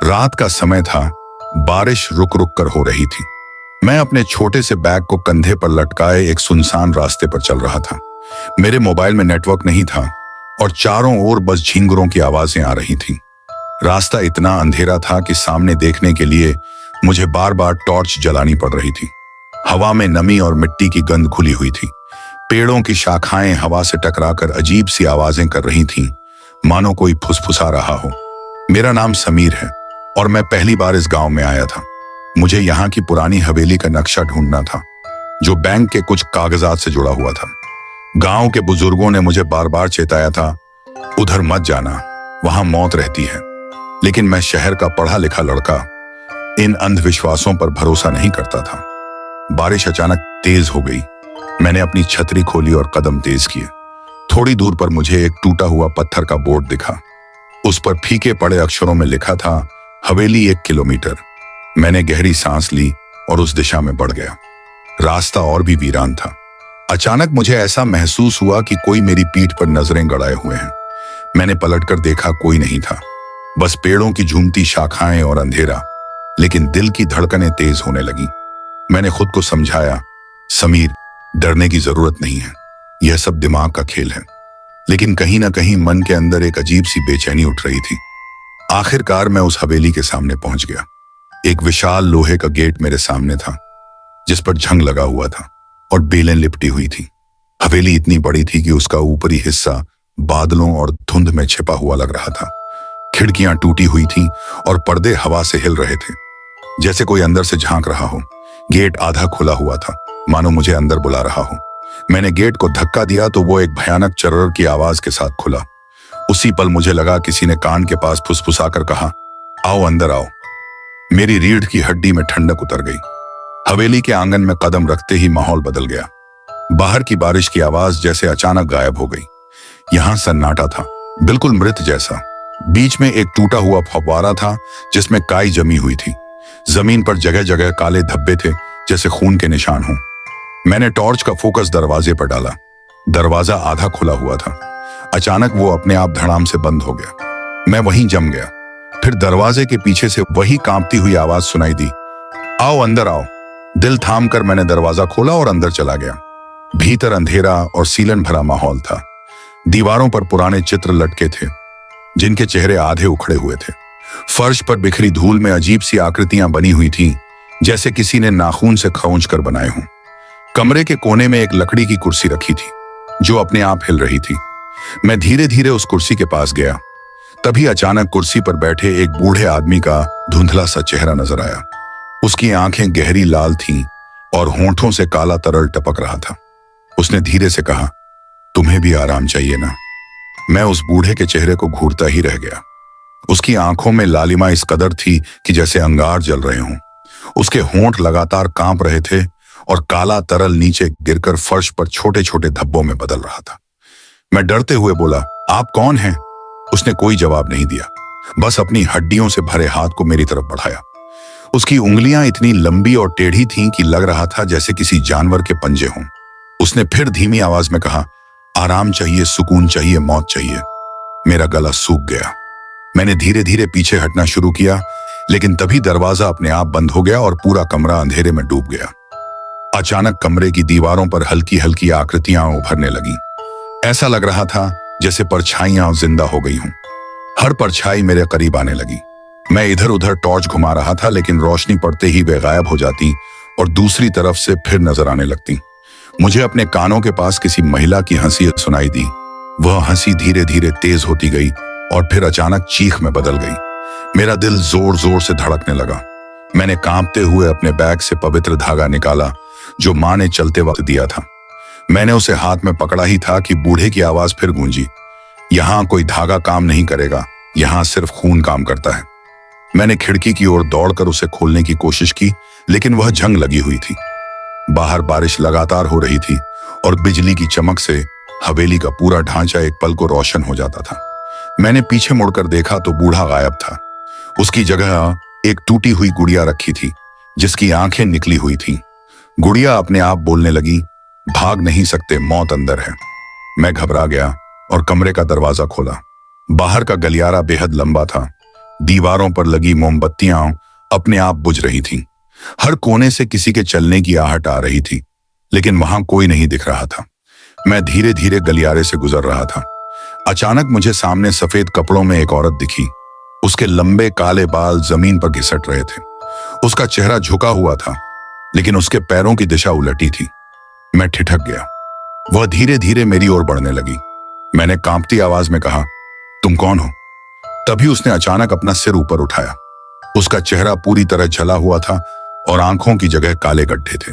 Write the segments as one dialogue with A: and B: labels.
A: रात का समय था। बारिश रुक रुक कर हो रही थी। मैं अपने छोटे से बैग को कंधे पर लटकाए एक सुनसान रास्ते पर चल रहा था। मेरे मोबाइल में नेटवर्क नहीं था और चारों ओर बस झींगुरों की आवाजें आ रही थीं। रास्ता इतना अंधेरा था कि सामने देखने के लिए मुझे बार बार टॉर्च जलानी पड़ रही थी। हवा में नमी और मिट्टी की गंध घुली हुई थी। पेड़ों की शाखाएं हवा से टकराकर अजीब सी आवाजें कर रही थीं, मानो कोई फुसफुसा रहा हो। मेरा नाम समीर है और मैं पहली बार इस गांव में आया था। मुझे यहाँ की पुरानी हवेली का नक्शा ढूंढना था, जो बैंक के कुछ कागजात से जुड़ा हुआ था। गांव के बुजुर्गों ने मुझे बार बार चेताया था, उधर मत जाना, वहां मौत रहती है। लेकिन मैं शहर का पढ़ा लिखा लड़का इन अंधविश्वासों पर भरोसा नहीं करता था। बारिश अचानक तेज हो गई। मैंने अपनी छतरी खोली और कदम तेज किए। थोड़ी दूर पर मुझे एक टूटा हुआ पत्थर का बोर्ड दिखा। उस पर फीके पड़े अक्षरों में लिखा था, हवेली 1 किलोमीटर। मैंने गहरी सांस ली और उस दिशा में बढ़ गया। रास्ता और भी वीरान था। अचानक मुझे ऐसा महसूस हुआ कि कोई मेरी पीठ पर नजरें गड़ाए हुए हैं। मैंने पलटकर देखा, कोई नहीं था, बस पेड़ों की झूमती शाखाएं और अंधेरा। लेकिन दिल की धड़कनें तेज होने लगी। मैंने खुद को समझाया, समीर, डरने की जरूरत नहीं है, यह सब दिमाग का खेल है। लेकिन कहीं ना कहीं मन के अंदर एक अजीब सी बेचैनी उठ रही थी। आखिरकार मैं उस हवेली के सामने पहुंच गया। एक विशाल लोहे का गेट मेरे सामने था, जिस पर जंग लगा हुआ था और बेलें लिपटी हुई थी। हवेली इतनी बड़ी थी कि उसका ऊपरी हिस्सा बादलों और धुंध में छिपा हुआ लग रहा था। खिड़कियां टूटी हुई थीं और पर्दे हवा से हिल रहे थे, जैसे कोई अंदर से झांक रहा हो। गेट आधा खुला हुआ था, मानो मुझे अंदर बुला रहा हो। मैंने गेट को धक्का दिया तो वो एक भयानक चर्र की आवाज के साथ खुला। उसी पल मुझे लगा किसी ने कान के पास फुसफुसाकर कहा, आओ अंदर आओ। मेरी रीढ़ की हड्डी में ठंडक उतर गई। हवेली के आंगन में कदम रखते ही माहौल बदल गया। बाहर की बारिश की आवाज जैसे अचानक गायब हो गई। यहां सन्नाटा था, बिल्कुल मृत जैसा। बीच में एक टूटा हुआ फव्वारा था जिसमें काई जमी हुई थी। जमीन पर जगह जगह काले धब्बे थे, जैसे खून के निशान हों। मैंने टॉर्च का फोकस दरवाजे पर डाला। दरवाजा आधा खुला हुआ था। अचानक वो अपने आप धड़ाम से बंद हो गया। मैं वहीं जम गया। फिर दरवाजे के पीछे से वही कांपती हुई आवाज सुनाई दी, आओ अंदर आओ। दिल थाम कर मैंने दरवाजा खोला और अंदर चला गया। भीतर अंधेरा और सीलन भरा माहौल था। दीवारों पर पुराने चित्र लटके थे, जिनके चेहरे आधे उखड़े हुए थे। फर्श पर बिखरी धूल में अजीब सी आकृतियां बनी हुई थीं, जैसे किसी ने नाखून से खरोंच कर बनाए हों। कमरे के कोने में एक लकड़ी की कुर्सी रखी थी, जो अपने आप हिल रही थी। मैं धीरे धीरे उस कुर्सी के पास गया। तभी अचानक कुर्सी पर बैठे एक बूढ़े आदमी का धुंधला सा चेहरा नजर आया। उसकी आंखें गहरी लाल थीं और होंठों से काला तरल टपक रहा था। उसने धीरे से कहा, तुम्हें भी आराम चाहिए ना? मैं उस बूढ़े के चेहरे को घूरता ही रह गया। उसकी आंखों में लालिमा इस कदर थी कि जैसे अंगार जल रहे हों। उसके होंठ लगातार कांप रहे थे और काला तरल नीचे गिरकर फर्श पर छोटे छोटे धब्बों में बदल रहा था। मैं डरते हुए बोला, आप कौन हैं? उसने कोई जवाब नहीं दिया, बस अपनी हड्डियों से भरे हाथ को मेरी तरफ बढ़ाया। उसकी उंगलियां इतनी लंबी और टेढ़ी थीं कि लग रहा था जैसे किसी जानवर के पंजे हों। उसने फिर धीमी आवाज में कहा, आराम चाहिए, सुकून चाहिए, मौत चाहिए। मेरा गला सूख गया। मैंने धीरे धीरे पीछे हटना शुरू किया, लेकिन तभी दरवाजा अपने आप बंद हो गया और पूरा कमरा अंधेरे में डूब गया। अचानक कमरे की दीवारों पर हल्की हल्की आकृतियां उभरने लगीं। ऐसा लग रहा था जैसे परछाइयां जिंदा हो गई हों। हर परछाई मेरे करीब आने लगी। मैं इधर उधर टॉर्च घुमा रहा था, लेकिन रोशनी पड़ते ही वे गायब हो जाती और दूसरी तरफ से फिर नजर आने लगती। मुझे अपने कानों के पास किसी महिला की हंसी सुनाई दी। वह हंसी धीरे धीरे तेज होती गई और फिर अचानक चीख में बदल गई। मेरा दिल जोर जोर से धड़कने लगा। मैंने कांपते हुए अपने बैग से पवित्र धागा निकाला, जो मां ने चलते वक्त दिया था। मैंने उसे हाथ में पकड़ा ही था कि बूढ़े की आवाज फिर गूंजी, यहां कोई धागा काम नहीं करेगा, यहां सिर्फ खून काम करता है। मैंने खिड़की की ओर दौड़कर उसे खोलने की कोशिश की, लेकिन वह जंग लगी हुई थी। बाहर बारिश लगातार हो रही थी और बिजली की चमक से हवेली का पूरा ढांचा एक पल को रोशन हो जाता था। मैंने पीछे मुड़कर देखा तो बूढ़ा गायब था। उसकी जगह एक टूटी हुई गुड़िया रखी थी, जिसकी आंखें निकली हुई थीं। गुड़िया अपने आप बोलने लगी, भाग नहीं सकते, मौत अंदर है। मैं घबरा गया और कमरे का दरवाजा खोला। बाहर का गलियारा बेहद लंबा था। दीवारों पर लगी मोमबत्तियां अपने आप बुझ रही थीं। हर कोने से किसी के चलने की आहट आ रही थी, लेकिन वहां कोई नहीं दिख रहा था। मैं धीरे धीरे गलियारे से गुजर रहा था। अचानक मुझे सामने सफेद कपड़ों में एक औरत दिखी। उसके लंबे काले बाल जमीन पर घिसट रहे थे। उसका चेहरा झुका हुआ था, लेकिन उसके पैरों की दिशा उलटी थी। मैं ठिठक गया। वह धीरे धीरे मेरी ओर बढ़ने लगी। मैंने कांपती आवाज में कहा, तुम कौन हो? तभी उसने अचानक अपना सिर ऊपर उठाया। उसका चेहरा पूरी तरह जला हुआ था और आंखों की जगह काले गड्ढे थे।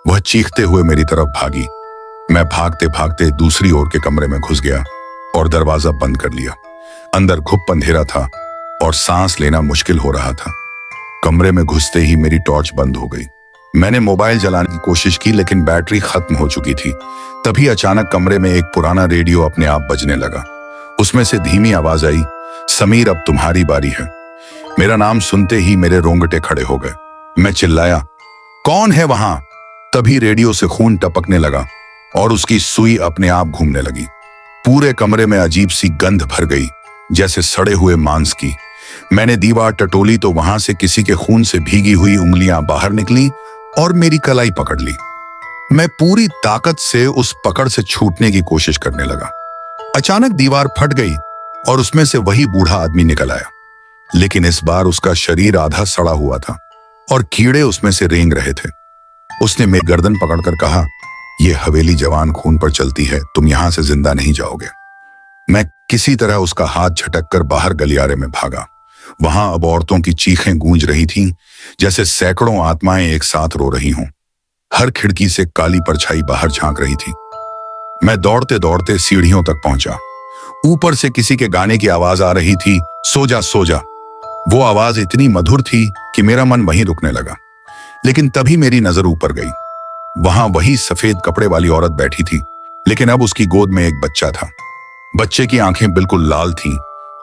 A: वह चीखते हुए मेरी तरफ भागी। मैं भागते भागते दूसरी ओर के कमरे में घुस गया और दरवाजा बंद कर लिया। अंदर घुप अंधेरा था और सांस लेना मुश्किल हो रहा था। कमरे में घुसते ही मेरी टॉर्च बंद हो गई। मैंने मोबाइल जलाने की कोशिश की, लेकिन बैटरी खत्म हो चुकी थी। तभी अचानक कमरे में एक पुराना रेडियो अपने आप बजने लगा। उसमें से धीमी आवाज आई, समीर अब तुम्हारी बारी है। मेरा नाम सुनते ही मेरे रोंगटे खड़े हो गए। मैं चिल्लाया, कौन है वहां? तभी रेडियो से खून टपकने लगा और उसकी सुई अपने आप घूमने लगी। पूरे कमरे में अजीब सी गंध भर गई, जैसे सड़े हुए मांस की। मैंने दीवार टटोली तो वहां से किसी के खून से भीगी हुई उंगलियां बाहर निकली और मेरी कलाई पकड़ ली। मैं पूरी ताकत से उस पकड़ से छूटने की कोशिश करने लगा। अचानक दीवार फट गई और उसमें से वही बूढ़ा आदमी निकल आया, लेकिन इस बार उसका शरीर आधा सड़ा हुआ था और कीड़े उसमें से रेंग रहे थे। उसने मेरी गर्दन पकड़कर कहा, यह हवेली जवान खून पर चलती है, तुम यहां से जिंदा नहीं जाओगे। मैं किसी तरह उसका हाथ झटक कर बाहर गलियारे में भागा। वहां अब औरतों की चीखें गूंज रही थीं, जैसे सैकड़ों आत्माएं एक साथ रो रही हों। हर खिड़की से काली परछाई बाहर झांक रही थी। मैं दौड़ते दौड़ते सीढ़ियों तक पहुंचा। ऊपर से किसी के गाने की आवाज आ रही थी, सो जा सो जा। वो आवाज इतनी मधुर थी कि मेरा मन वहीं रुकने लगा। लेकिन तभी मेरी नजर ऊपर गई। वहां वही सफेद कपड़े वाली औरत बैठी थी, लेकिन अब उसकी गोद में एक बच्चा था। बच्चे की आंखें बिल्कुल लाल थीं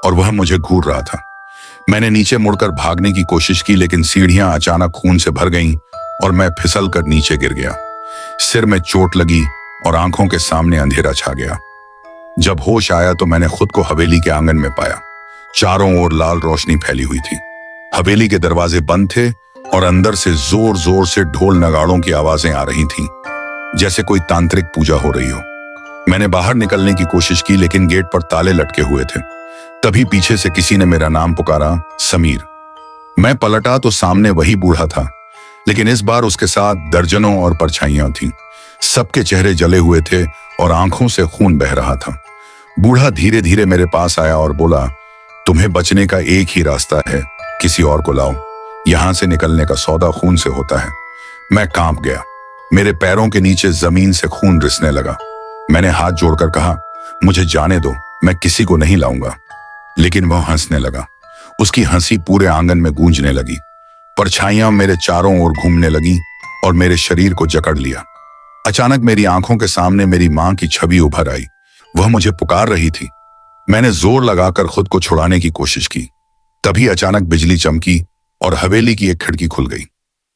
A: और वह मुझे घूर रहा था। मैंने नीचे मुड़कर भागने की कोशिश की, लेकिन सीढ़ियां अचानक खून से भर गईं और मैं फिसल कर नीचे गिर गया। सिर में चोट लगी और आंखों के सामने अंधेरा छा गया। जब होश आया तो मैंने खुद को हवेली के आंगन में पाया। चारों ओर लाल रोशनी फैली हुई थी। हवेली के दरवाजे बंद थे और अंदर से जोर जोर से ढोल नगाड़ों की आवाजें आ रही थीं, जैसे कोई तांत्रिक पूजा हो रही हो। मैंने बाहर निकलने की कोशिश की, लेकिन गेट पर ताले लटके हुए थे। तभी पीछे से किसी ने मेरा नाम पुकारा, समीर। मैं पलटा तो सामने वही बूढ़ा था, लेकिन इस बार उसके साथ दर्जनों और परछाइयां थीं। सबके चेहरे जले हुए थे और आंखों से खून बह रहा था। बूढ़ा धीरे धीरे मेरे पास आया और बोला, तुम्हें बचने का एक ही रास्ता है, किसी और को लाओ। यहां से निकलने का सौदा खून से होता है। मैं कांप गया। मेरे पैरों के नीचे जमीन से खून रिसने लगा। मैंने हाथ जोड़कर कहा, मुझे जाने दो, मैं किसी को नहीं लाऊंगा। लेकिन वह हंसने लगा। उसकी हंसी पूरे आंगन में गूंजने लगी। परछाइयां मेरे चारों ओर घूमने लगी और मेरे शरीर को जकड़ लिया। अचानक मेरी आंखों के सामने मेरी मां की छवि उभर आई। वह मुझे पुकार रही थी। मैंने जोर लगाकर खुद को छुड़ाने की कोशिश की। तभी अचानक बिजली चमकी और हवेली की एक खिड़की खुल गई।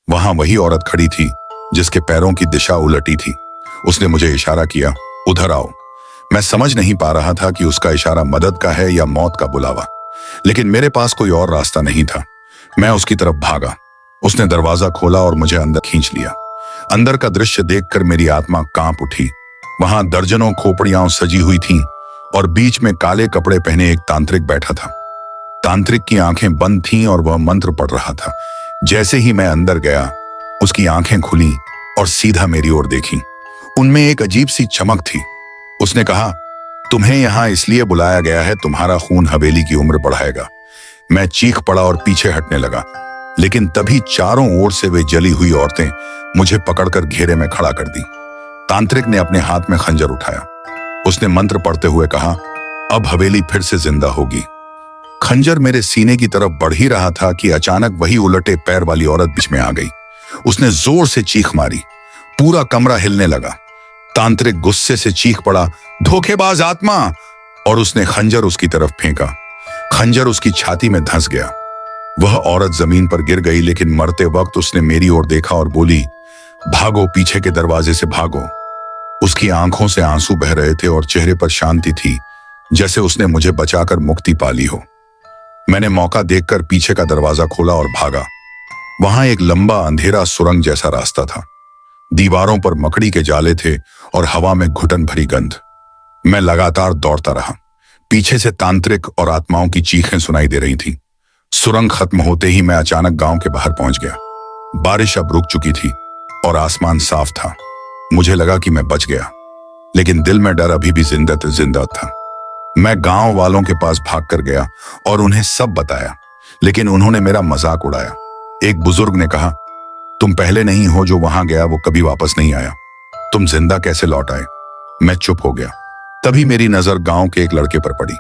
A: वहां वही औरत खड़ी थी जिसके पैरों की दिशा उलटी थी। उसने मुझे इशारा किया, उधर आओ। मैं समझ नहीं पा रहा था कि उसका इशारा मदद का है या मौत का बुलावा, लेकिन मेरे पास कोई और रास्ता नहीं था। मैं उसकी तरफ भागा। उसने दरवाजा खोला और मुझे अंदर खींच लिया। अंदर का दृश्य देखकर मेरी आत्मा कांप उठी। वहां दर्जनों खोपड़ियां सजी हुई थीं और बीच में काले कपड़े पहने एक तांत्रिक बैठा था। तांत्रिक की आंखें बंद थीं और वह मंत्र पढ़ रहा था। जैसे ही मैं अंदर गया, उसकी आंखें खुली और सीधा मेरी ओर देखी। उनमें एक अजीब सी चमक थी। उसने कहा, तुम्हें यहां इसलिए बुलाया गया है, तुम्हारा खून हवेली की उम्र बढ़ाएगा। मैं चीख पड़ा और पीछे हटने लगा, लेकिन तभी चारों ओर से वे जली हुई औरतें मुझे पकड़कर घेरे में खड़ा कर दी। तांत्रिक ने अपने हाथ में खंजर उठाया। उसने मंत्र पढ़ते हुए कहा, अब हवेली फिर से जिंदा होगी। खंजर मेरे सीने की तरफ बढ़ ही रहा था कि अचानक वही उलटे पैर वाली औरत बीच में आ गई। उसने जोर से चीख मारी। पूरा कमरा हिलने लगा। तांत्रिक गुस्से से चीख पड़ा, धोखेबाज आत्मा! और उसने खंजर उसकी तरफ फेंका। खंजर उसकी छाती में धंस गया। वह औरत जमीन पर गिर गई, लेकिन मरते वक्त उसने मेरी ओर देखा और बोली, भागो, पीछे के दरवाजे से भागो। उसकी आंखों से आंसू बह रहे थे और चेहरे पर शांति थी, जैसे उसने मुझे बचाकर मुक्ति पा ली हो। मैंने मौका देखकर पीछे का दरवाजा खोला और भागा। वहां एक लंबा अंधेरा सुरंग जैसा रास्ता था। दीवारों पर मकड़ी के जाले थे और हवा में घुटन भरी गंध। मैं लगातार दौड़ता रहा। पीछे से तांत्रिक और आत्माओं की चीखें सुनाई दे रही थी। सुरंग खत्म होते ही मैं अचानक गांव के बाहर पहुंच गया। बारिश अब रुक चुकी थी और आसमान साफ था। मुझे लगा कि मैं बच गया, लेकिन दिल में डर अभी भी जिंदा था। मैं गांव वालों के पास भागकर गया और उन्हें सब बताया, लेकिन उन्होंने मेरा मजाक उड़ाया। एक बुजुर्ग ने कहा, तुम पहले नहीं हो जो वहां गया वो कभी वापस नहीं आया, तुम जिंदा कैसे लौट आए? मैं चुप हो गया। तभी मेरी नजर गांव के एक लड़के पर पड़ी।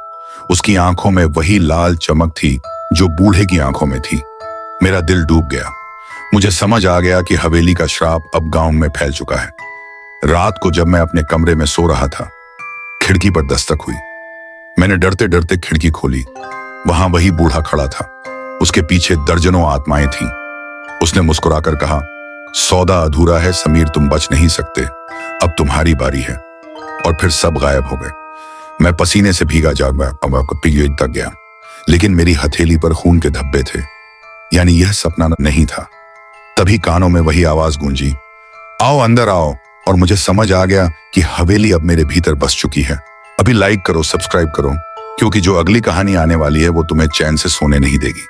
A: उसकी आंखों में वही लाल चमक थी जो बूढ़े की आंखों में थी। मेरा दिल डूब गया। मुझे समझ आ गया कि हवेली का श्राप अब गांव में फैल चुका है। रात को जब मैं अपने कमरे में सो रहा था, खिड़की पर दस्तक हुई। मैंने डरते डरते खिड़की खोली। वहां वही बूढ़ा खड़ा था। उसके पीछे दर्जनों आत्माएं थीं। उसने मुस्कुराकर कहा, सौदा अधूरा है समीर, तुम बच नहीं सकते, अब तुम्हारी बारी है। और फिर सब गायब हो गए। मैं पसीने से भीगा तक गया, लेकिन मेरी हथेली पर खून के धब्बे थे, यानी यह सपना नहीं था। तभी कानों में वही आवाज गूंजी, आओ अंदर आओ। और मुझे समझ आ गया कि हवेली अब मेरे भीतर बस चुकी है। अभी लाइक करो, सब्सक्राइब करो, क्योंकि जो अगली कहानी आने वाली है वो तुम्हें चैन से सोने नहीं देगी।